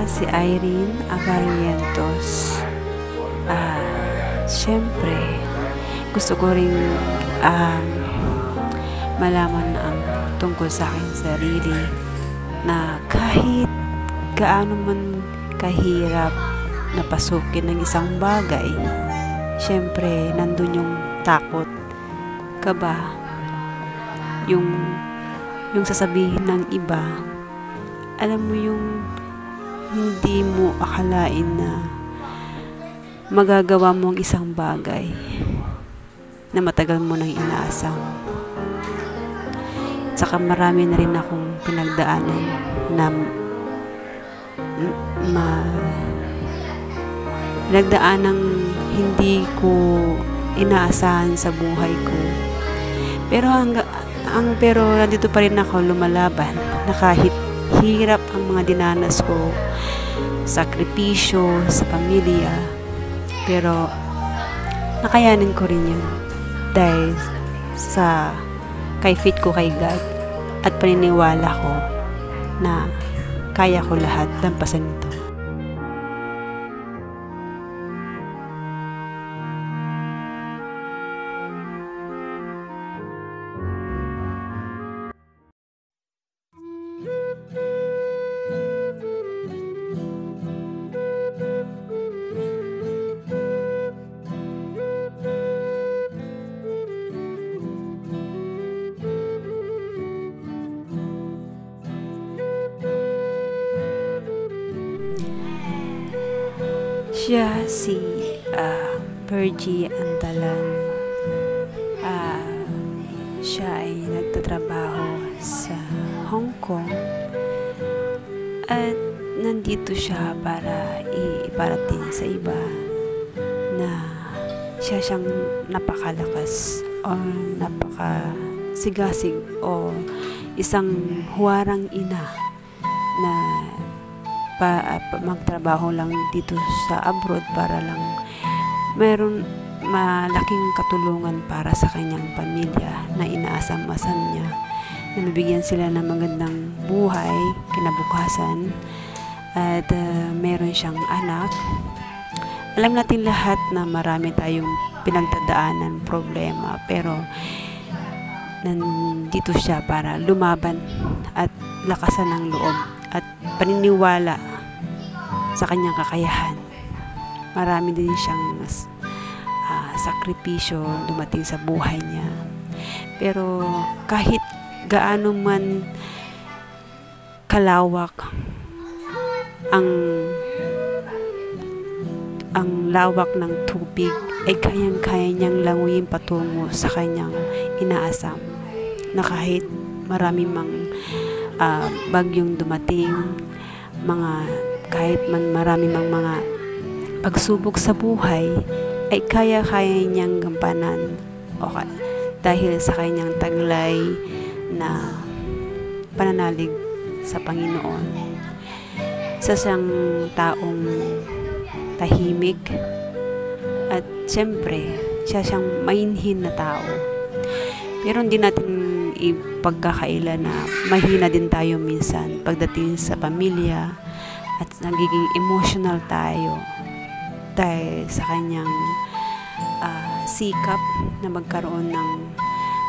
si Irene Abarientos. Siyempre, gusto ko rin malaman ang tungkol sa aking sarili na kahit gaano man kahirap na pasukin ng isang bagay, siyempre, nandun yung takot, kaba, yung sasabihin ng iba, alam mo yung hindi mo akalain na magagawa mo ang isang bagay na matagal mo nang inaasam. Saka marami na rin akong pinagdaanan na pinagdaanang hindi ko inaasahan sa buhay ko. Pero nandito pa rin ako lumalaban na kahit hirap ang mga dinanas ko, sakripisyo sa pamilya, pero nakayanin ko rin yun dahil sa kay fit ko kay God at paniniwala ko na kaya ko lahat lampasan ito. Siya si Virgie Antalan. Siya ay nagtatrabaho sa Hong Kong at nandito siya para iparating sa iba na siya siyang napakalakas o napakasigasig o isang huwarang ina na magtrabaho lang dito sa abroad para lang mayroon malaking katulungan para sa kanyang pamilya na inaasam-asam niya, na mabigyan sila ng magandang buhay kinabukasan at meron siyang anak. Alam natin lahat na marami tayong pinagdadaanan problema, pero nandito siya para lumaban at lakasan ng loob at paniniwala sa kanyang kakayahan. Marami din siyang sakripisyo dumating sa buhay niya. Pero kahit gaano man kalawak ang lawak ng tubig, ay kayang-kaya niyang languyin patungo sa kanyang inaasam, na kahit marami mang bagyong dumating, kahit man marami mang mga pagsubok sa buhay, ay kaya-kaya niyang gampanan dahil sa kanyang taglay na pananalig sa Panginoon. Sa siyang taong tahimik at siyempre siya siyang mainhin na tao, pero hindi natin ipagkakaila na mahina din tayo minsan pagdating sa pamilya at nagiging emotional tayo dahil sa kanyang sikap na magkaroon ng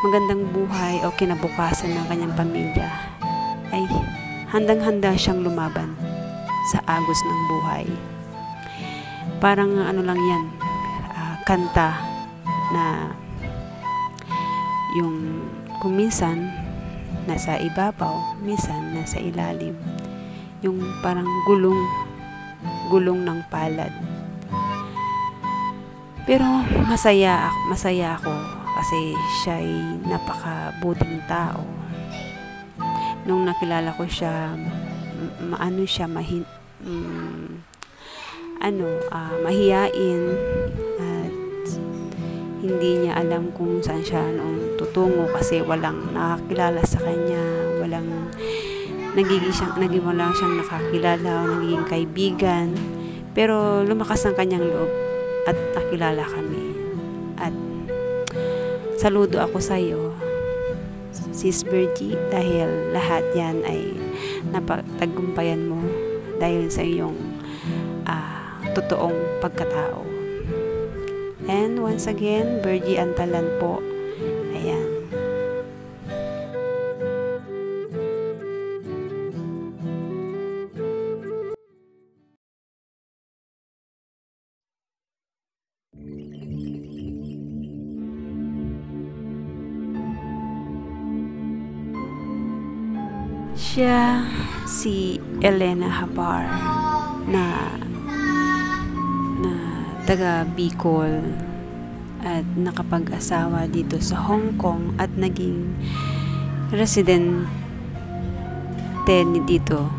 magandang buhay o kinabukasan ng kanyang pamilya. Ay handang-handa siyang lumaban sa agos ng buhay. Parang lang yan, kanta na yung kung minsan nasa ibabaw, minsan nasa ilalim, yung parang gulong ng palad. Pero masaya ako kasi siya ay napakabuting tao. Nung nakilala ko siya, mahiyain at hindi niya alam kung saan siya tutungo kasi walang nakakilala sa kanya, wala siyang nakakilala o nagiging kaibigan. Pero lumakas ang kanyang loob at nakilala kami. At saludo ako sa iyo, Sis Virgie, dahil lahat yan ay napagtagumpayan mo dahil sa iyong totoong pagkatao. And once again, Virgie Antalan po. Ayan. Siya si Elena Habar na taga Bicol at nakapag-asawa dito sa Hong Kong at naging residente dito.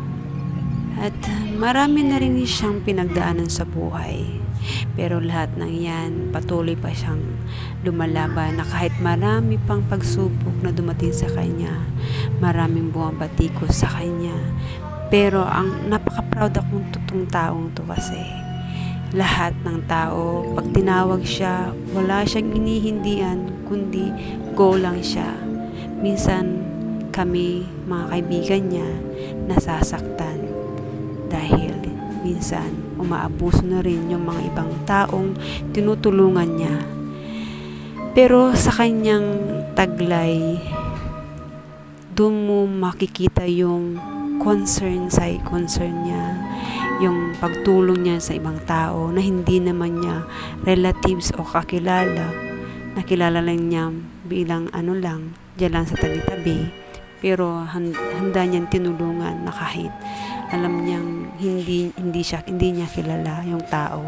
At marami na rin siyang pinagdaanan sa buhay. Pero lahat ng yan, patuloy pa siyang lumalaban na kahit marami pang pagsubok na dumating sa kanya, maraming bumabatikos sa kanya. Pero ang napaka-proud akong tutong taong to kasi lahat ng tao, pag tinawag siya, wala siyang inihindian, kundi go lang siya. Minsan kami, mga kaibigan niya, nasasaktan dahil minsan umaabuso na rin yung mga ibang taong tinutulungan niya. Pero sa kanyang taglay, doon mo makikita yung concern niya, yung pagtulong niya sa ibang tao na hindi naman niya relatives o kakilala, nakilala lang niya bilang diyan lang sa tabi-tabi, pero handa niyang tinulungan na kahit alam niyang hindi niya kilala yung tao.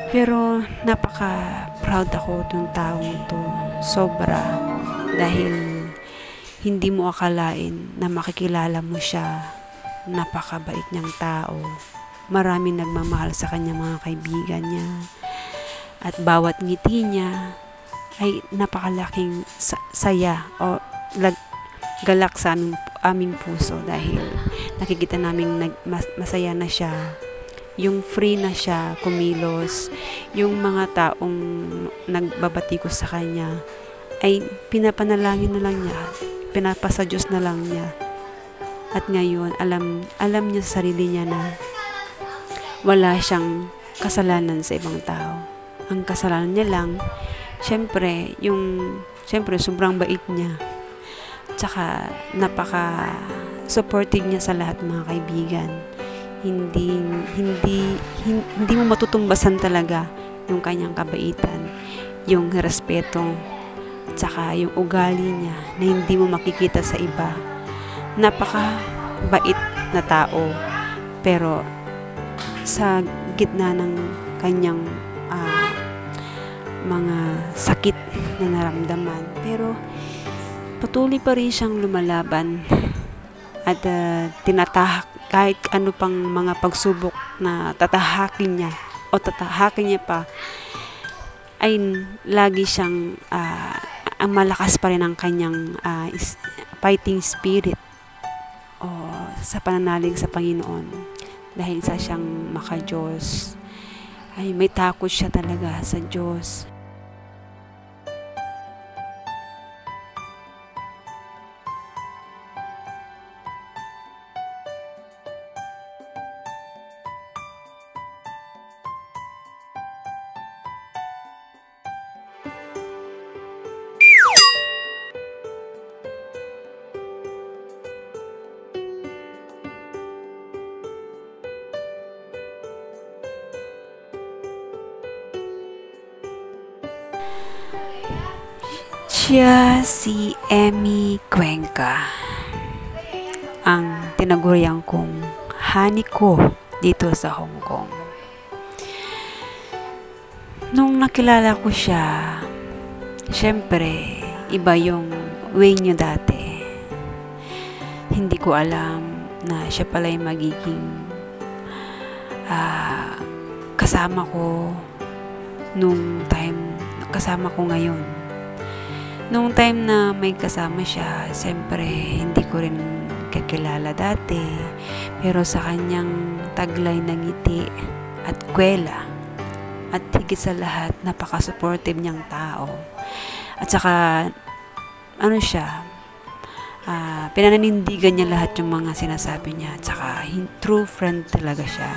Pero napaka-proud ako ng taong to, sobra, dahil hindi mo akalain na makikilala mo siya. Napakabait niyang tao. Maraming nagmamahal sa kanya, mga kaibigan niya. At bawat ngiti niya ay napakalaking saya o galak sa aming puso dahil nakikita namin masaya na siya. Yung free na siya kumilos. Yung mga taong nagbabatikos sa kanya ay pinapanalangin na lang niya. Pinapasa Diyos na lang niya. At ngayon, alam niya sa sarili niya na wala siyang kasalanan sa ibang tao. Ang kasalanan niya lang, syempre sobrang bait niya. Tsaka napaka-supportive niya sa lahat, mga kaibigan. Hindi mo matutumbasan talaga yung kanyang kabaitan, yung respeto, tsaka yung ugali niya na hindi mo makikita sa iba. Napaka-bait na tao, pero sa gitna ng kanyang mga sakit na naramdaman, pero patuloy pa rin siyang lumalaban at tinatahak kahit ano pang mga pagsubok na tatahakin niya pa, ay lagi siyang ang malakas pa rin ang kanyang fighting spirit o sa pananalig sa Panginoon. Dahil sa siyang maka-Diyos, ay may takot siya talaga sa Diyos. Siya si Emmy Cuenca, ang tinaguriang kong honey ko dito sa Hong Kong. Nung nakilala ko siya, syempre iba yung way niya dati. Hindi ko alam na siya pala yung magiging kasama ko nung time kasama ko ngayon. Nung time na may kasama siya, siyempre hindi ko rin kakilala dati, pero sa kanyang taglay na ngiti at kwela at higit sa lahat, napaka-supportive niyang tao. At saka siya, pinananindigan niya lahat yung mga sinasabi niya. Tsaka true friend talaga siya.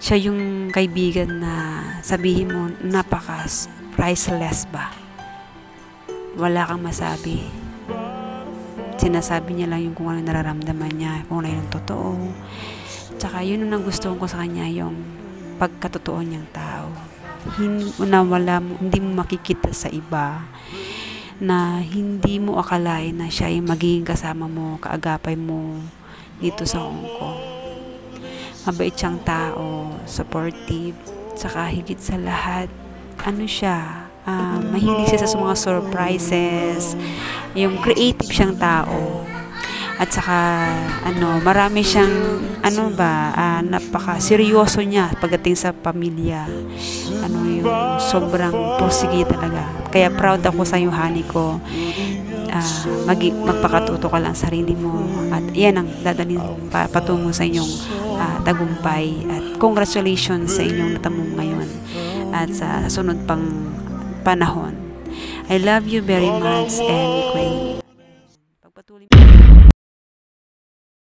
Siya yung kaibigan na sabihin mo napaka priceless ba. Wala kang masabi. Sinasabi niya lang yung kung ano nararamdaman niya, kung ano yung totoo. Tsaka yun ang gusto ko sa kanya, yung pagkatotoo niyang tao. Hindi mo makikita sa iba na hindi mo akalain na siya yung magiging kasama mo, kaagapay mo dito sa Hong Kong. Mabait siyang tao, supportive, saka higit sa lahat, mahilig siya sa mga surprises, yung creative siyang tao. At saka, marami siyang, napaka-seryoso niya pagdating sa pamilya. Yung sobrang pursige talaga. Kaya proud ako sa iyo, honey ko. Magpakatuto ka lang sarili mo. At yan ang dadalhin patungo sa inyong tagumpay. At congratulations sa inyong natamong ngayon. At sa sunod pang panahon. I love you very much and pagpatuloy